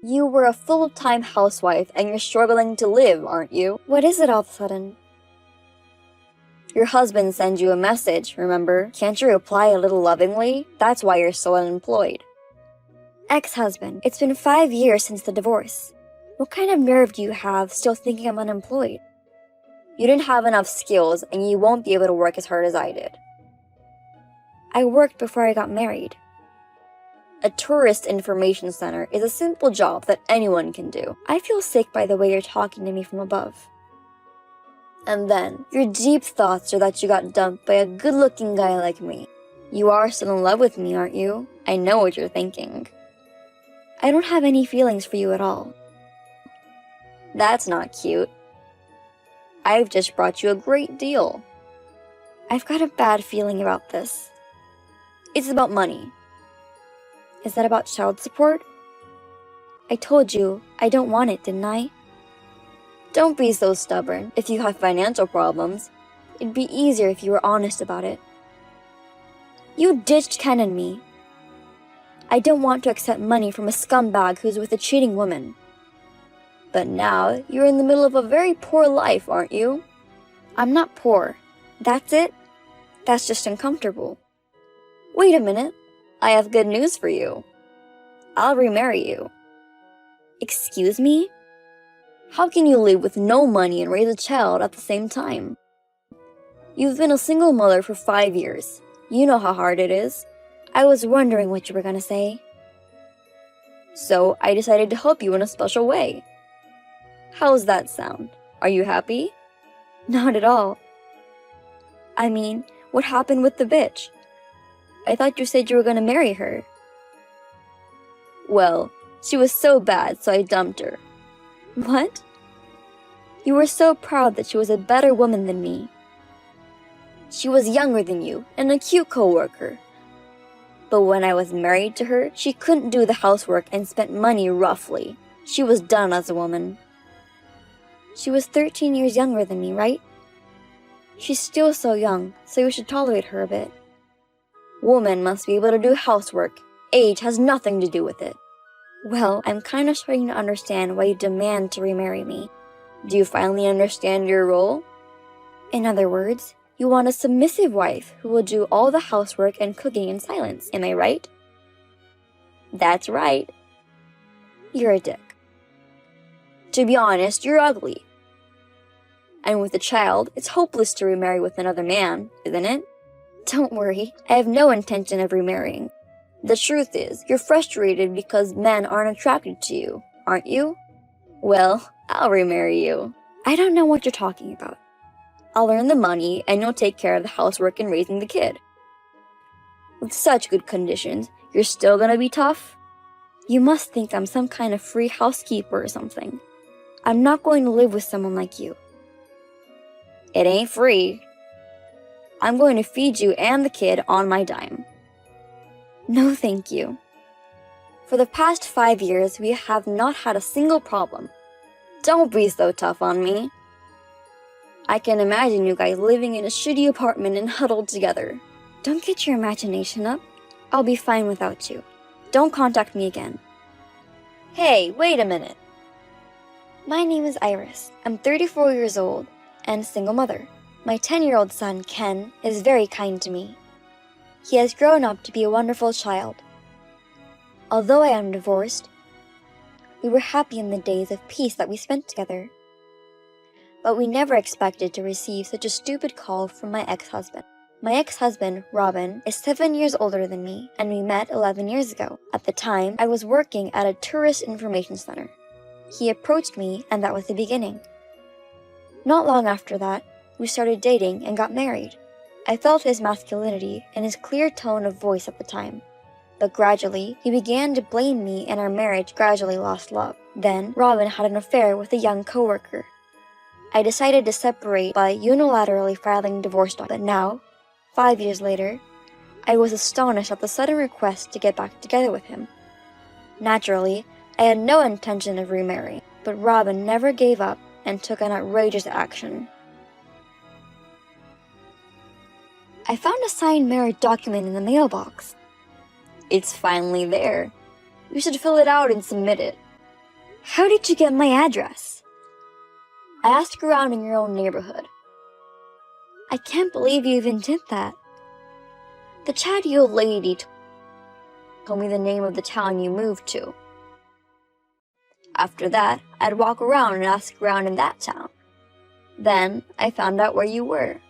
You were a full-time housewife and you're struggling to live, aren't you? What is it all of a sudden? Your husband sends you a message, remember? Can't you reply a little lovingly? That's why you're still unemployed. Ex-husband, it's been 5 years since the divorce. What kind of nerve do you have still thinking I'm unemployed? You didn't have enough skills and you won't be able to work as hard as I did. I worked before I got married. A tourist information center is a simple job that anyone can do. I feel sick by the way you're talking to me from above. And then, your deep thoughts are that you got dumped by a good-looking guy like me. You are still in love with me, aren't you? I know what you're thinking. I don't have any feelings for you at all. That's not cute. I've just brought you a great deal. I've got a bad feeling about this. It's about money. Is that about child support? I told you I don't want it, didn't I? Don't be so stubborn. If you have financial problems, it'd be easier if you were honest about it. You ditched Ken and me. I don't want to accept money from a scumbag who's with a cheating woman. But now, you're in the middle of a very poor life, aren't you? I'm not poor. That's it? That's just uncomfortable. Wait a minute. I have good news for you. I'll remarry you. Excuse me? How can you live with no money and raise a child at the same time? You've been a single mother for 5 years. You know how hard it is. I was wondering what you were gonna say. So I decided to help you in a special way. How's that sound? Are you happy? Not at all. I mean, what happened with the bitch? I thought you said you were gonna marry her. Well, she was so bad, so I dumped her. What? You were so proud that she was a better woman than me. She was younger than you and a cute co-worker. But when I was married to her, she couldn't do the housework and spent money roughly. She was done as a woman. She was 13 years younger than me, right? She's still so young, so you should tolerate her a bit. Women must be able to do housework. Age has nothing to do with it. Well, I'm kind of starting to understand why you demand to remarry me. Do you finally understand your role? In other words, you want a submissive wife who will do all the housework and cooking in silence, am I right? That's right. You're a dick. To be honest, you're ugly. And with a child, it's hopeless to remarry with another man, isn't it? Don't worry, I have no intention of remarrying. The truth is, you're frustrated because men aren't attracted to you, aren't you? Well, I'll remarry you. I don't know what you're talking about. I'll earn the money and you'll take care of the housework and raising the kid. With such good conditions, you're still gonna be tough? You must think I'm some kind of free housekeeper or something. I'm not going to live with someone like you. It ain't free. I'm going to feed you and the kid on my dime. No, thank you. For the past 5 years, we have not had a single problem. Don't be so tough on me. I can imagine you guys living in a shitty apartment and huddled together. Don't get your imagination up. I'll be fine without you. Don't contact me again. Hey, wait a minute. My name is Iris. I'm 34 years old and a single mother. My 10-year-old son, Ken, is very kind to me. He has grown up to be a wonderful child. Although I am divorced, we were happy in the days of peace that we spent together. But we never expected to receive such a stupid call from my ex-husband. My ex-husband, Robin, is 7 years older than me, and we met 11 years ago. At the time, I was working at a tourist information center. He approached me, and that was the beginning. Not long after that, we started dating and got married. I felt his masculinity and his clear tone of voice at the time. But gradually, he began to blame me and our marriage gradually lost love. Then, Robin had an affair with a young coworker. I decided to separate by unilaterally filing divorce documents. But now, 5 years later, I was astonished at the sudden request to get back together with him. Naturally, I had no intention of remarrying, but Robin never gave up and took an outrageous action. I found a signed marriage document in the mailbox. It's finally there. You should fill it out and submit it. How did you get my address? I asked around in your own neighborhood. I can't believe you even did that. The chatty old lady told me the name of the town you moved to. After that, I'd walk around and ask around in that town. Then, I found out where you were.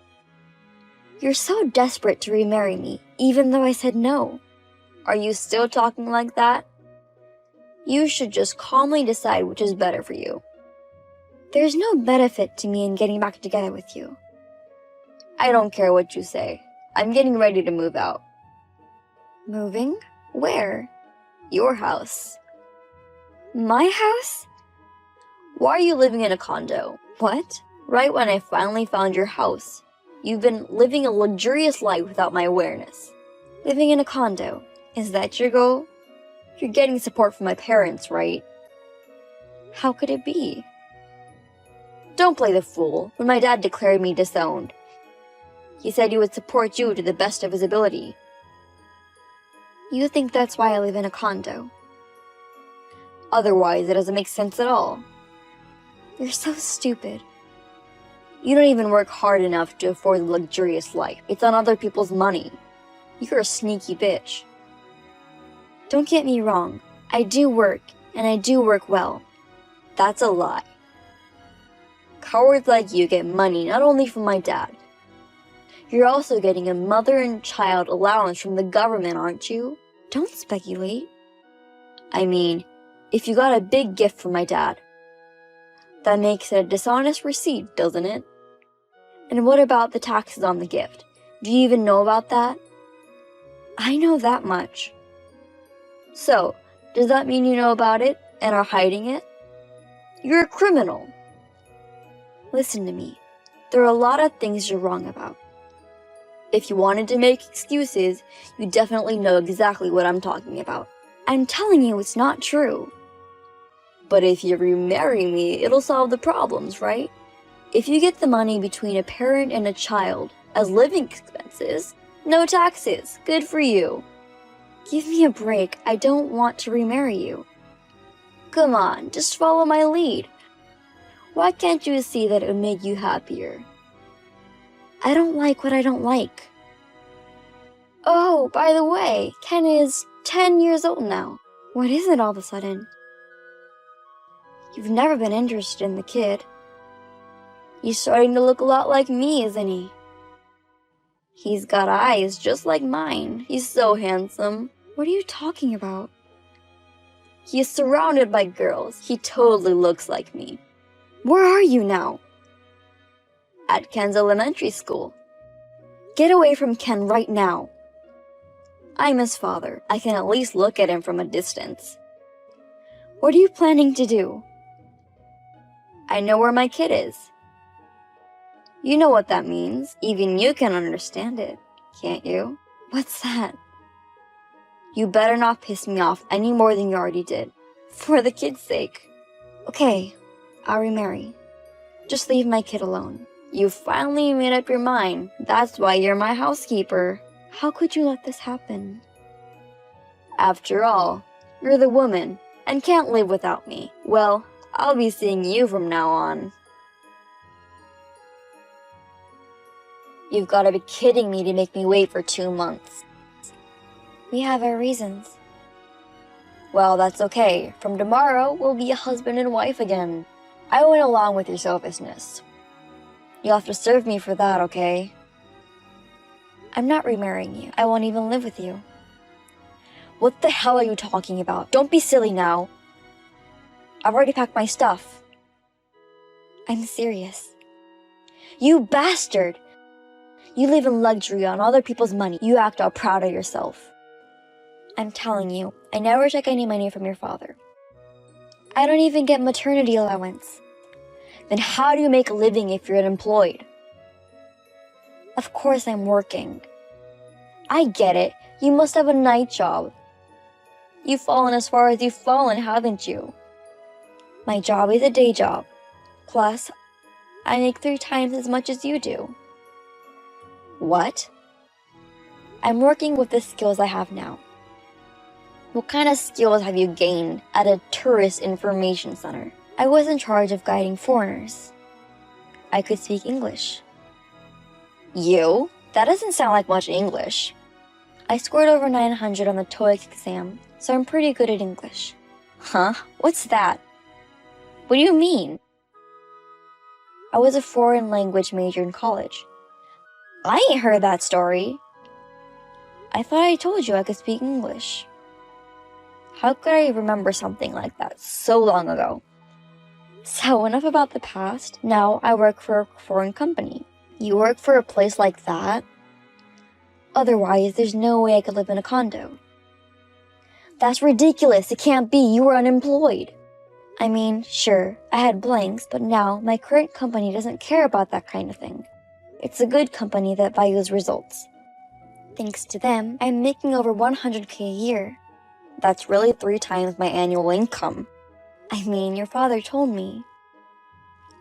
You're so desperate to remarry me, even though I said no. Are you still talking like that? You should just calmly decide which is better for you. There's no benefit to me in getting back together with you. I don't care what you say. I'm getting ready to move out. Moving? Where? Your house. My house? Why are you living in a condo? What? Right when I finally found your house. You've been living a luxurious life without my awareness. Living in a condo. Is that your goal? You're getting support from my parents, right? How could it be? Don't play the fool. When my dad declared me disowned, he said he would support you to the best of his ability. You think that's why I live in a condo? Otherwise, it doesn't make sense at all. You're so stupid. You don't even work hard enough to afford the luxurious life. It's on other people's money. You're a sneaky bitch. Don't get me wrong. I do work, and I do work well. That's a lie. Cowards like you get money not only from my dad. You're also getting a mother and child allowance from the government, aren't you? Don't speculate. I mean, if you got a big gift from my dad, that makes it a dishonest receipt, doesn't it? And what about the taxes on the gift? Do you even know about that? I know that much. So, does that mean you know about it and are hiding it? You're a criminal. Listen to me. There are a lot of things you're wrong about. If you wanted to make excuses, you definitely know exactly what I'm talking about. I'm telling you it's not true. But if you remarry me, it'll solve the problems, right? If you get the money between a parent and a child as living expenses, no taxes. Good for you. Give me a break. I don't want to remarry you. Come on, just follow my lead. Why can't you see that it would make you happier? I don't like what I don't like. Oh, by the way, Ken is 10 years old now. What is it all of a sudden? You've never been interested in the kid. He's starting to look a lot like me, isn't he? He's got eyes just like mine. He's so handsome. What are you talking about? He is surrounded by girls. He totally looks like me. Where are you now? At Ken's elementary school. Get away from Ken right now. I'm his father. I can at least look at him from a distance. What are you planning to do? I know where my kid is. You know what that means. Even you can understand it, can't you? What's that? You better not piss me off any more than you already did. For the kid's sake. Okay, I'll remarry. Just leave my kid alone. You finally made up your mind. That's why you're my housekeeper. How could you let this happen? After all, you're the woman and can't live without me. Well, I'll be seeing you from now on. You've got to be kidding me to make me wait for 2 months. We have our reasons. Well, that's okay. From tomorrow, we'll be a husband and wife again. I went along with your selfishness. You'll have to serve me for that, okay? I'm not remarrying you. I won't even live with you. What the hell are you talking about? Don't be silly now. I've already packed my stuff. I'm serious. You bastard! You live in luxury on other people's money. You act all proud of yourself. I'm telling you, I never took any money from your father. I don't even get maternity allowance. Then how do you make a living if you're unemployed? Of course I'm working. I get it. You must have a night job. You've fallen as far as you've fallen, haven't you? My job is a day job. Plus, I make 3 times as much as you do. What? I'm working with the skills I have now. What kind of skills have you gained at a tourist information center? I was in charge of guiding foreigners. I could speak English. You? That doesn't sound like much English. I scored over 900 on the TOEIC exam, so I'm pretty good at English. Huh? What's that? What do you mean? I was a foreign language major in college. I ain't heard that story. I thought I told you I could speak English. How could I remember something like that so long ago? So enough about the past. Now I work for a foreign company. You work for a place like that? Otherwise, there's no way I could live in a condo. That's ridiculous. It can't be. You were unemployed. I mean, sure, I had blanks, but now my current company doesn't care about that kind of thing. It's a good company that values results. Thanks to them, I'm making over 100K a year. That's really 3 times my annual income. I mean, your father told me.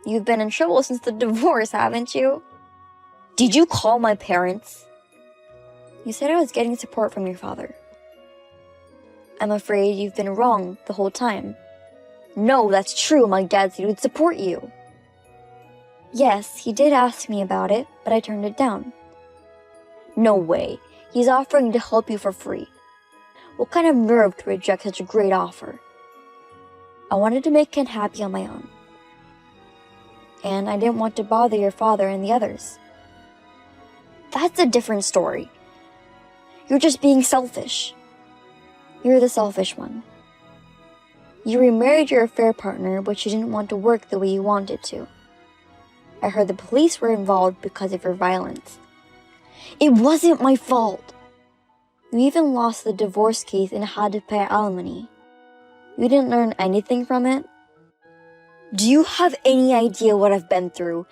You've been in trouble since the divorce, haven't you? Did you call my parents? You said I was getting support from your father. I'm afraid you've been wrong the whole time. No, that's true. My dad said he would support you. Yes, he did ask me about it, but I turned it down. No way. He's offering to help you for free. What kind of nerve to reject such a great offer? I wanted to make Ken happy on my own. And I didn't want to bother your father and the others. That's a different story. You're just being selfish. You're the selfish one. You remarried your affair partner, but you didn't want to work the way you wanted to. I heard the police were involved because of your violence. It wasn't my fault. You even lost the divorce case and had to pay alimony. You didn't learn anything from it? Do you have any idea what I've been through?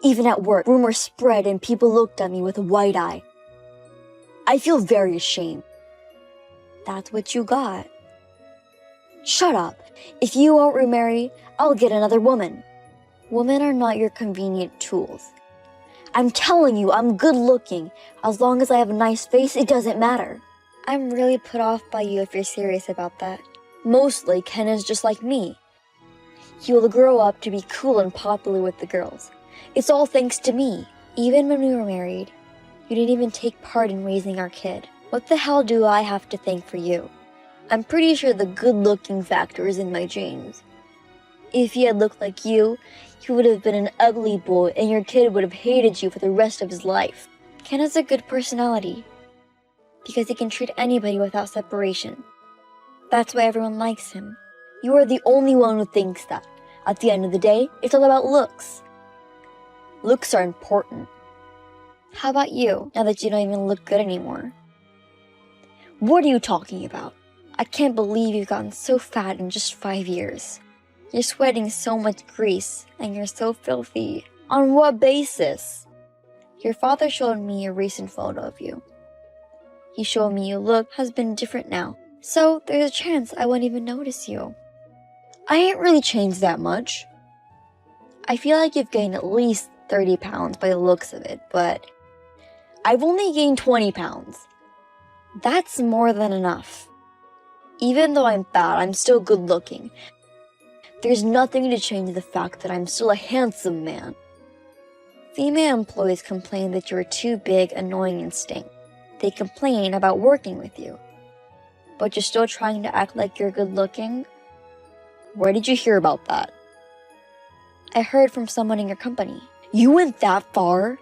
Even at work, rumors spread and people looked at me with a wide eye. I feel very ashamed. That's what you got. Shut up. If you won't remarry, I'll get another woman. Women are not your convenient tools. I'm telling you, I'm good looking. As long as I have a nice face, it doesn't matter. I'm really put off by you if you're serious about that. Mostly, Ken is just like me. He will grow up to be cool and popular with the girls. It's all thanks to me. Even when we were married, you didn't even take part in raising our kid. What the hell do I have to thank for you? I'm pretty sure the good-looking factor is in my genes. If he had looked like you would have been an ugly boy and your kid would have hated you for the rest of his life. Ken has a good personality because he can treat anybody without separation. That's why everyone likes him. You are the only one who thinks that. At the end of the day, it's all about looks. Looks are important. How about you, now that you don't even look good anymore? What are you talking about? I can't believe you've gotten so fat in just 5 years. You're sweating so much grease, and you're so filthy. On what basis? Your father showed me a recent photo of you. He showed me your look has been different now, so there's a chance I won't even notice you. I ain't really changed that much. I feel like you've gained at least 30 pounds by the looks of it, but I've only gained 20 pounds. That's more than enough. Even though I'm fat, I'm still good looking. There's nothing to change the fact that I'm still a handsome man. Female employees complain that you're too big, annoying, and stink. They complain about working with you. But you're still trying to act like you're good looking? Where did you hear about that? I heard from someone in your company. You went that far?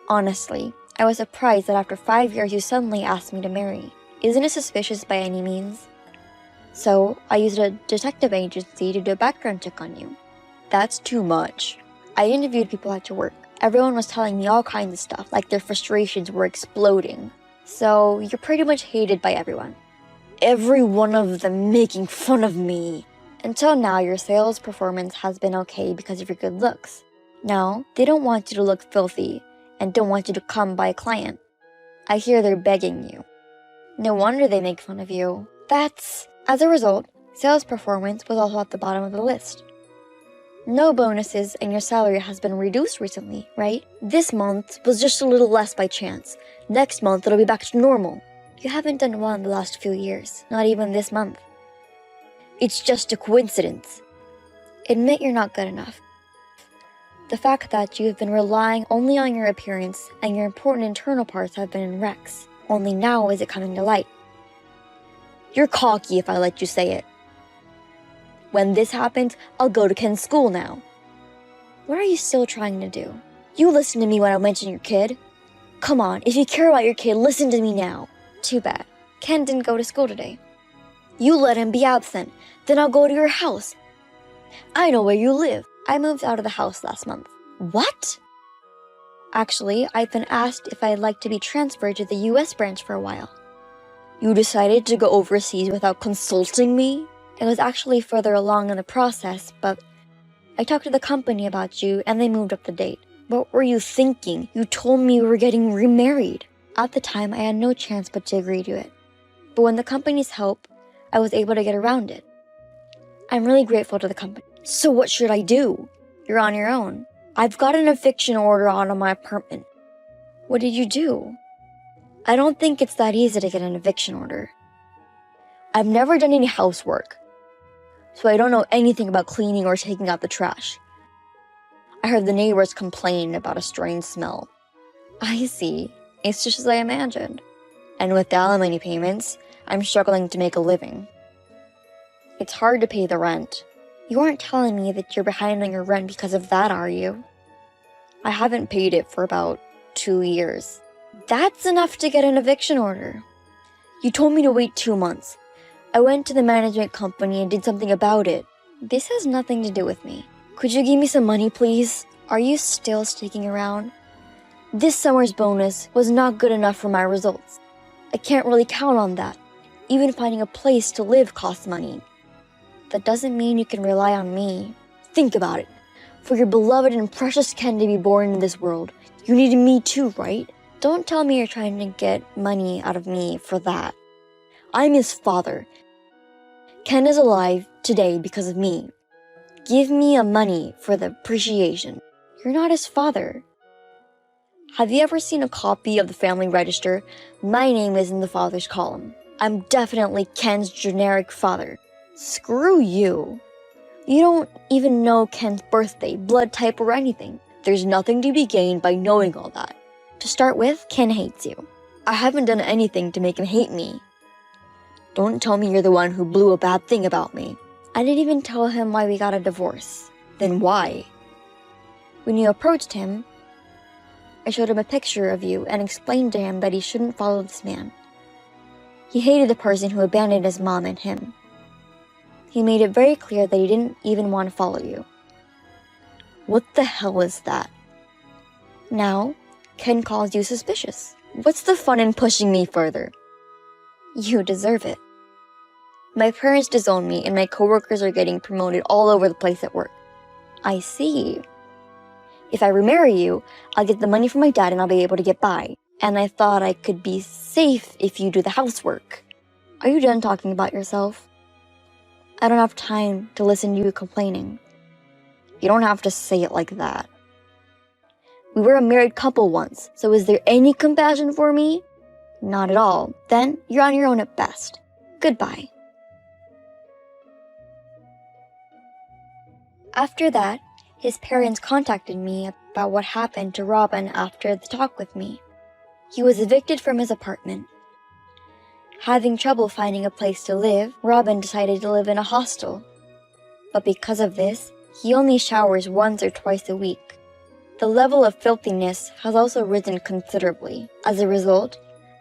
Honestly, I was surprised that after 5 years you suddenly asked me to marry. Isn't it suspicious by any means? So, I used a detective agency to do a background check on you. That's too much. I interviewed people at your work. Everyone was telling me all kinds of stuff, like their frustrations were exploding. So, you're pretty much hated by everyone. Every one of them making fun of me. Until now, your sales performance has been okay because of your good looks. Now, they don't want you to look filthy and don't want you to come by a client. I hear they're begging you. No wonder they make fun of you. As a result, sales performance was also at the bottom of the list. No bonuses and your salary has been reduced recently, right? This month was just a little less by chance. Next month it'll be back to normal. You haven't done well in the last few years, not even this month. It's just a coincidence. Admit you're not good enough. The fact that you've been relying only on your appearance and your important internal parts have been in wrecks. Only now is it coming to light. You're cocky if I let you say it. When this happens, I'll go to Ken's school now. What are you still trying to do? You listen to me when I mention your kid. Come on, if you care about your kid, listen to me now. Too bad. Ken didn't go to school today. You let him be absent. Then I'll go to your house. I know where you live. I moved out of the house last month. What? Actually, I've been asked if I'd like to be transferred to the US branch for a while. You decided to go overseas without consulting me? It was actually further along in the process, but I talked to the company about you and they moved up the date. What were you thinking? You told me you were getting remarried. At the time, I had no chance but to agree to it. But with the company's help, I was able to get around it. I'm really grateful to the company. So what should I do? You're on your own. I've got an eviction order out on my apartment. What did you do? I don't think it's that easy to get an eviction order. I've never done any housework, so I don't know anything about cleaning or taking out the trash. I heard the neighbors complain about a strange smell. I see. It's just as I imagined. And with the alimony payments, I'm struggling to make a living. It's hard to pay the rent. You aren't telling me that you're behind on your rent because of that, are you? I haven't paid it for about 2 years. That's enough to get an eviction order. You told me to wait 2 months. I went to the management company and did something about it. This has nothing to do with me. Could you give me some money, please? Are you still sticking around? This summer's bonus was not good enough for my results. I can't really count on that. Even finding a place to live costs money. That doesn't mean you can rely on me. Think about it. For your beloved and precious Ken to be born in this world, you needed me too, right? Don't tell me you're trying to get money out of me for that. I'm his father. Ken is alive today because of me. Give me money for the appreciation. You're not his father. Have you ever seen a copy of the family register? My name is in the father's column. I'm definitely Ken's generic father. Screw you. You don't even know Ken's birthday, blood type, or anything. There's nothing to be gained by knowing all that. To start with, Ken hates you. I haven't done anything to make him hate me. Don't tell me you're the one who blew a bad thing about me. I didn't even tell him why we got a divorce. Then why? When you approached him, I showed him a picture of you and explained to him that he shouldn't follow this man. He hated the person who abandoned his mom and him. He made it very clear that he didn't even want to follow you. What the hell is that? Now, Ken calls you suspicious. What's the fun in pushing me further? You deserve it. My parents disown me and my coworkers are getting promoted all over the place at work. I see. If I remarry you, I'll get the money from my dad and I'll be able to get by. And I thought I could be safe if you do the housework. Are you done talking about yourself? I don't have time to listen to you complaining. You don't have to say it like that. We were a married couple once, so is there any compassion for me? Not at all. Then you're on your own at best. Goodbye. After that, his parents contacted me about what happened to Robin after the talk with me. He was evicted from his apartment. Having trouble finding a place to live, Robin decided to live in a hostel. But because of this, he only showers once or twice a week. The level of filthiness has also risen considerably. As a result,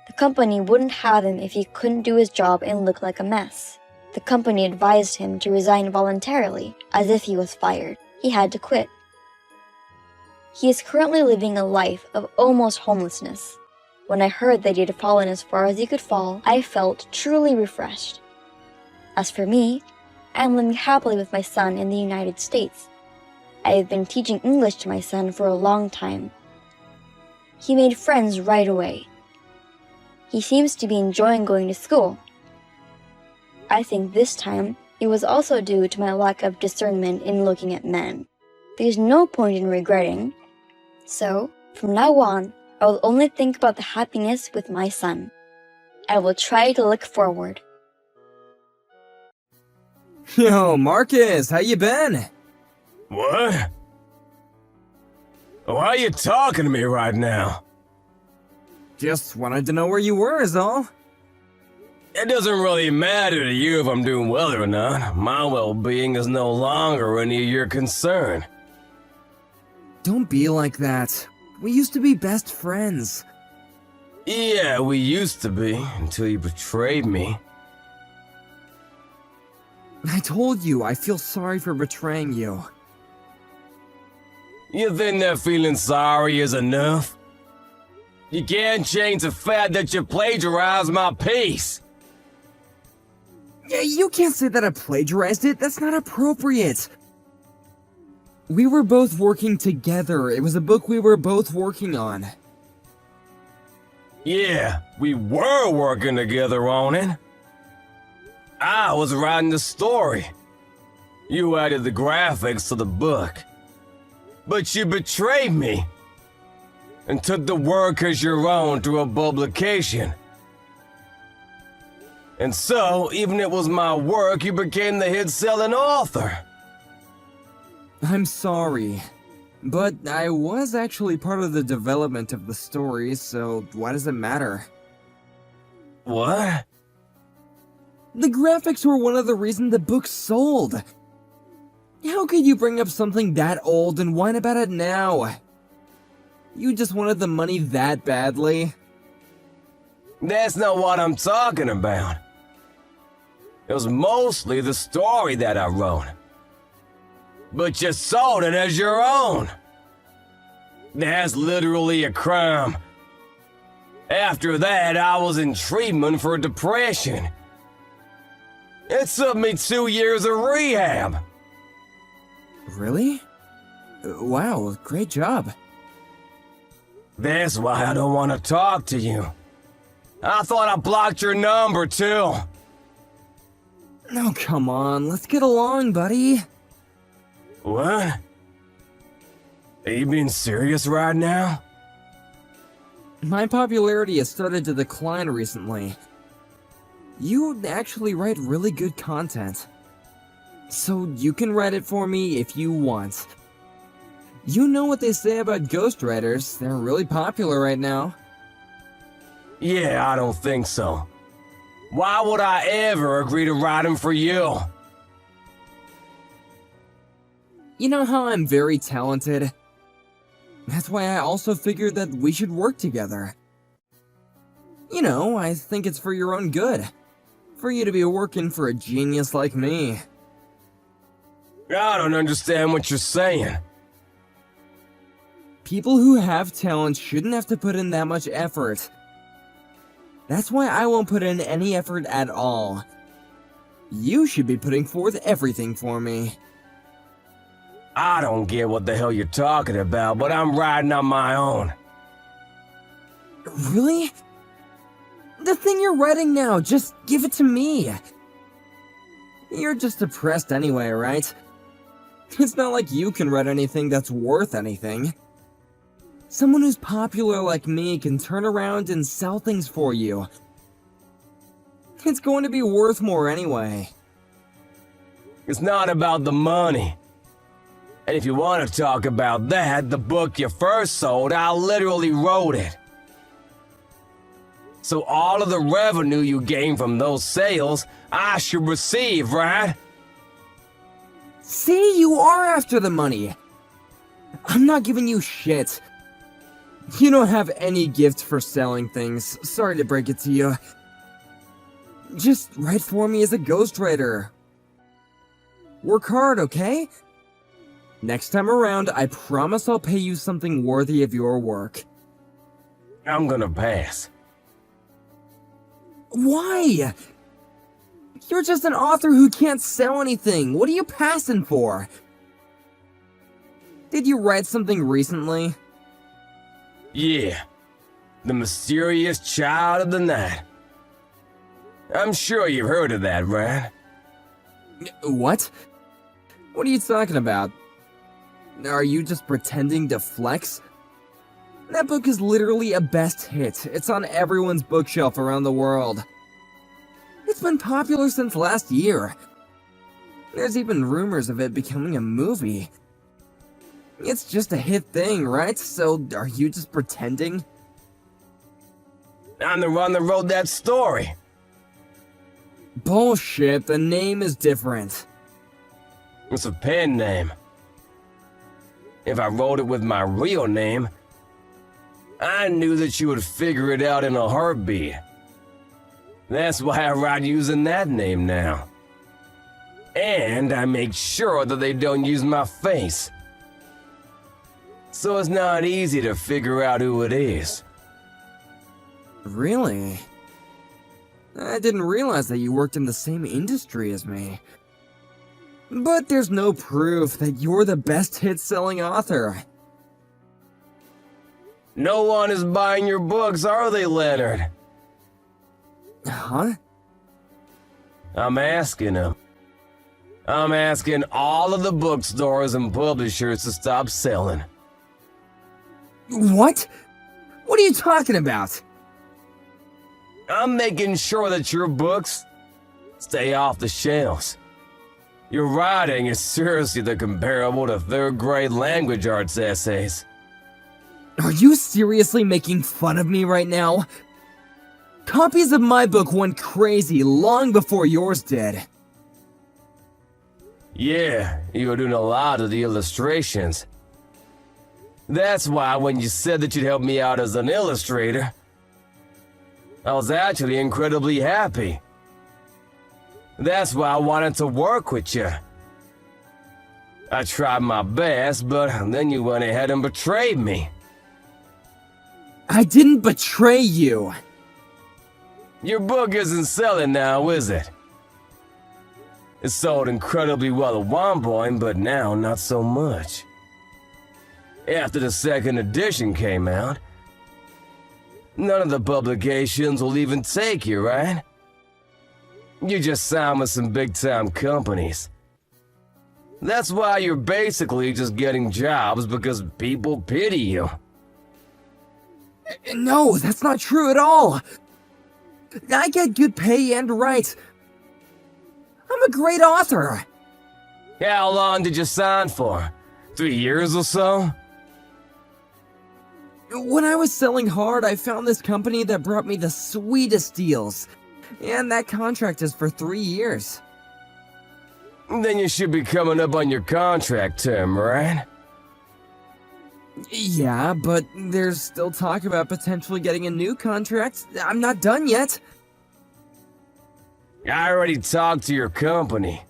the company wouldn't have him if he couldn't do his job and look like a mess. The company advised him to resign voluntarily, as if he was fired. He had to quit. He is currently living a life of almost homelessness. When I heard that he had fallen as far as he could fall, I felt truly refreshed. As for me, I am living happily with my son in the United States. I have been teaching English to my son for a long time. He made friends right away. He seems to be enjoying going to school. I think this time it was also due to my lack of discernment in looking at men. There's no point in regretting. So, from now on, I will only think about the happiness with my son. I will try to look forward. Yo, Marcus, how you been? What? Why are you talking to me right now? Just wanted to know where you were is all. It doesn't really matter to you if I'm doing well or not. My well-being is no longer any of your concern. Don't be like that. We used to be best friends. Yeah, we used to be, until you betrayed me. I told you, I feel sorry for betraying you. You think that feeling sorry is enough? You can't change the fact that you plagiarized my piece. Yeah, you can't say that I plagiarized it. That's not appropriate. We were both working together. It was a book we were both working on. Yeah, we were working together on it. I was writing the story. You added the graphics to the book. But you betrayed me and took the work as your own through a publication. And so, even if it was my work, you became the hit-selling author. I'm sorry. But I was actually part of the development of the story, so why does it matter? What? The graphics were one of the reasons the book sold. How could you bring up something that old and whine about it now? You just wanted the money that badly? That's not what I'm talking about. It was mostly the story that I wrote. But you sold it as your own. That's literally a crime. After that, I was in treatment for depression. It took me 2 years of rehab. Really? Wow, great job. That's why I don't want to talk to you. I thought I blocked your number too. Oh, come on, let's get along, buddy. What? Are you being serious right now? My popularity has started to decline recently. You actually write really good content. So you can write it for me if you want. You know what they say about ghostwriters, they're really popular right now. Yeah, I don't think so. Why would I ever agree to write them for you? You know how I'm very talented? That's why I also figured that we should work together. You know, I think it's for your own good. For you to be working for a genius like me. I don't understand what you're saying. People who have talent shouldn't have to put in that much effort. That's why I won't put in any effort at all. You should be putting forth everything for me. I don't get what the hell you're talking about, but I'm riding on my own. Really? The thing you're writing now, just give it to me. You're just depressed anyway, right? It's not like you can write anything that's worth anything. Someone who's popular like me can turn around and sell things for you. It's going to be worth more anyway. It's not about the money. And if you want to talk about that, the book you first sold, I literally wrote it. So all of the revenue you gain from those sales, I should receive, right? See, you are after the money. I'm not giving you shit. You don't have any gift for selling things. Sorry to break it to you. Just write for me as a ghostwriter. Work hard, okay? Next time around, I promise I'll pay you something worthy of your work. I'm gonna pass. Why? You're just an author who can't sell anything. What are you passing for? Did you write something recently? Yeah. The Mysterious Child of the Night. I'm sure you've heard of that, right? What? What are you talking about? Are you just pretending to flex? That book is literally a best hit. It's on everyone's bookshelf around the world. It's been popular since last year. There's even rumors of it becoming a movie. It's just a hit thing, right? So, are you just pretending? I'm the one that wrote that story. Bullshit, the name is different. It's a pen name. If I wrote it with my real name, I knew that you would figure it out in a heartbeat. That's why I write using that name now. And I make sure that they don't use my face. So it's not easy to figure out who it is. Really? I didn't realize that you worked in the same industry as me. But there's no proof that you're the best hit-selling author. No one is buying your books, are they, Leonard? Huh? I'm asking them. I'm asking all of the bookstores and publishers to stop selling. What? What are you talking about? I'm making sure that your books stay off the shelves. Your writing is seriously comparable to third-grade language arts essays. Are you seriously making fun of me right now? Copies of my book went crazy long before yours did. Yeah, you were doing a lot of the illustrations. That's why when you said that you'd help me out as an illustrator, I was actually incredibly happy. That's why I wanted to work with you. I tried my best, but then you went ahead and betrayed me. I didn't betray you. Your book isn't selling now, is it? It sold incredibly well at one point, but now not so much. After the second edition came out, none of the publications will even take you, right? You just signed with some big-time companies. That's why you're basically just getting jobs because people pity you. No, that's not true at all. I get good pay and rights. I'm a great author. How long did you sign for? 3 years or so? When I was selling hard, I found this company that brought me the sweetest deals. And that contract is for 3 years. Then you should be coming up on your contract term, right? Yeah, but there's still talk about potentially getting a new contract. I'm not done yet. I already talked to your company.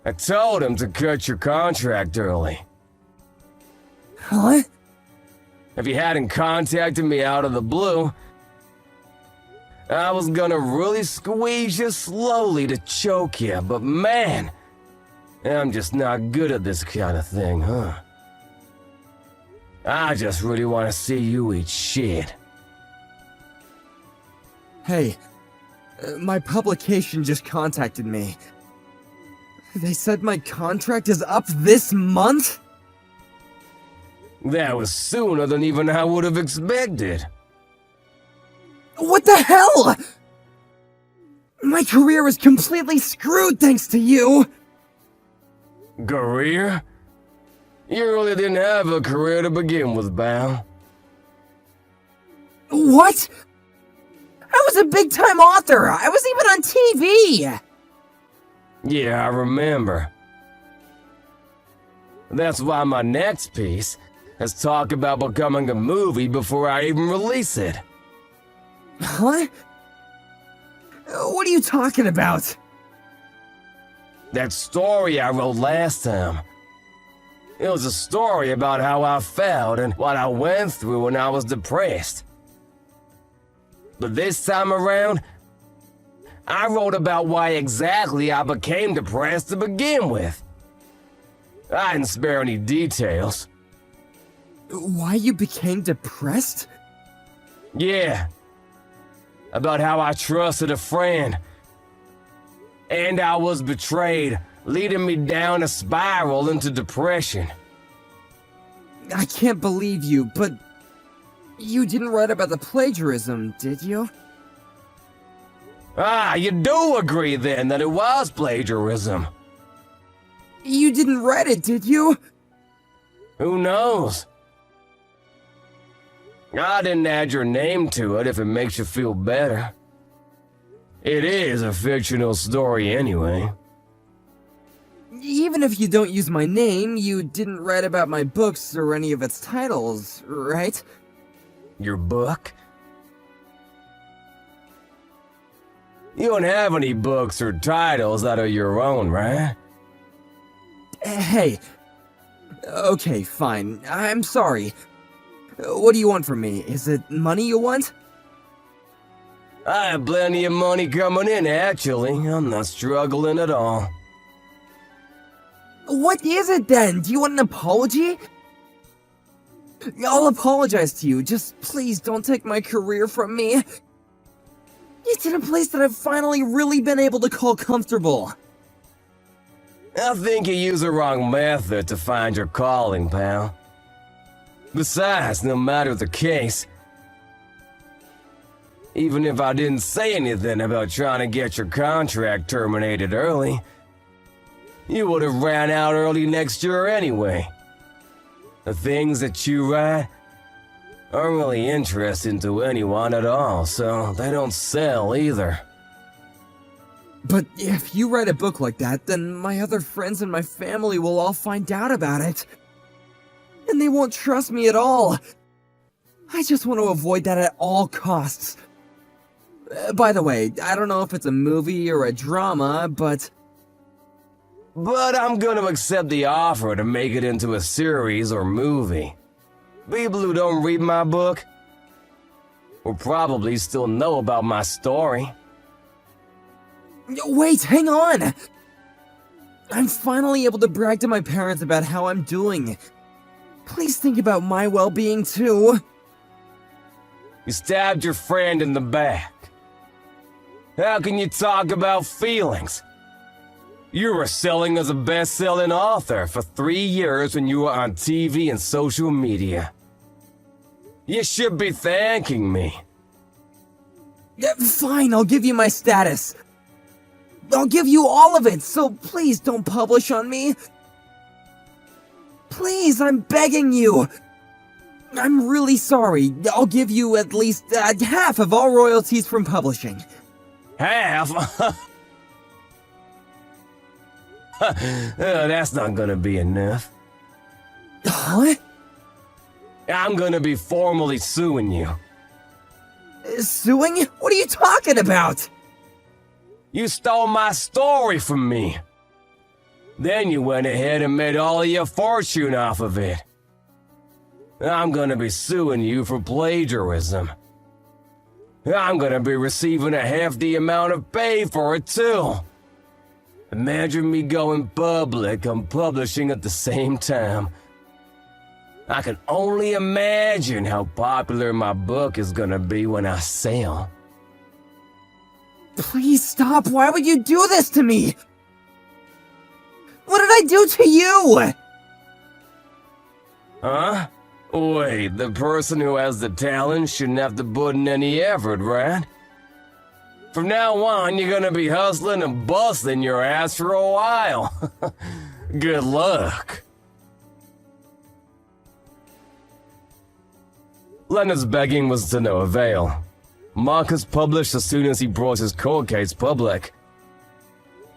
I told them to cut your contract early. Huh? If you hadn't contacted me out of the blue, I was gonna really squeeze you slowly to choke you, but man, I'm just not good at this kind of thing, huh? I just really want to see you eat shit. Hey, my publication just contacted me. They said my contract is up this month? That was sooner than even I would have expected. What the hell? My career is completely screwed thanks to you! Career? You really didn't have a career to begin with, Bal. What? I was a big-time author! I was even on TV! Yeah, I remember. That's why my next piece has talked about becoming a movie before I even release it. Huh? What are you talking about? That story I wrote last time. It was a story about how I felt and what I went through when I was depressed. But this time around, I wrote about why exactly I became depressed to begin with. I didn't spare any details. Why you became depressed? Yeah. About how I trusted a friend. And I was betrayed, leading me down a spiral into depression. I can't believe you, but you didn't write about the plagiarism, did you? Ah, you do agree then that it was plagiarism. You didn't write it, did you? Who knows? I didn't add your name to it if it makes you feel better. It is a fictional story anyway. Even if you don't use my name, you didn't write about my books or any of its titles, right? Your book? You don't have any books or titles that are your own, right? Hey. Okay, fine. I'm sorry. What do you want from me? Is it money you want? I have plenty of money coming in, actually. I'm not struggling at all. What is it then? Do you want an apology? I'll apologize to you. Just please don't take my career from me. It's in a place that I've finally really been able to call comfortable. I think you use the wrong method to find your calling, pal. Besides, no matter the case, even if I didn't say anything about trying to get your contract terminated early, you would have ran out early next year anyway. The things that you write aren't really interesting to anyone at all, so they don't sell either. But if you write a book like that, then my other friends and my family will all find out about it. And they won't trust me at all. I just want to avoid that at all costs. By the way, I don't know if it's a movie or a drama, but I'm gonna accept the offer to make it into a series or movie. People who don't read my book will probably still know about my story. Wait, hang on! I'm finally able to brag to my parents about how I'm doing. Please think about my well-being too. You stabbed your friend in the back. How can you talk about feelings? You were selling as a best-selling author for 3 years when you were on TV and social media. You should be thanking me. Fine, I'll give you my status. I'll give you all of it, so please don't publish on me. Please, I'm begging you. I'm really sorry. I'll give you at least half of all royalties from publishing. Half? That's not gonna be enough. Huh? I'm gonna be formally suing you. Suing? What are you talking about? You stole my story from me. Then you went ahead and made all of your fortune off of it. I'm gonna be suing you for plagiarism. I'm gonna be receiving a hefty amount of pay for it too. Imagine me going public and publishing at the same time. I can only imagine how popular my book is gonna be when I sell. Please stop. Why would you do this to me? What did I do to you? Huh? Wait, the person who has the talent shouldn't have to put in any effort, right? From now on, you're gonna be hustling and busting your ass for a while. Good luck. Leonard's begging was to no avail. Marcus published as soon as he brought his court case public.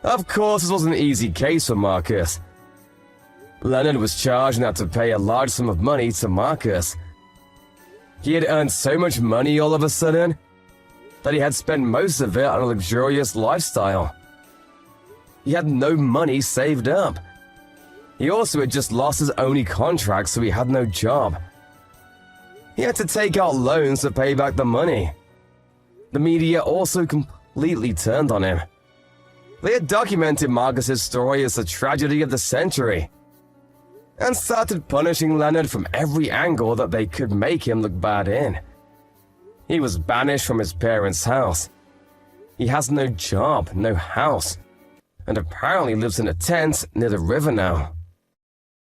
Of course, this was an easy case for Marcus. Leonard was charged and had to pay a large sum of money to Marcus. He had earned so much money all of a sudden that he had spent most of it on a luxurious lifestyle. He had no money saved up. He also had just lost his only contract, so he had no job. He had to take out loans to pay back the money. The media also completely turned on him. They had documented Marcus's story as the tragedy of the century, and started punishing Leonard from every angle that they could make him look bad in. He was banished from his parents' house. He has no job, no house, and apparently lives in a tent near the river now.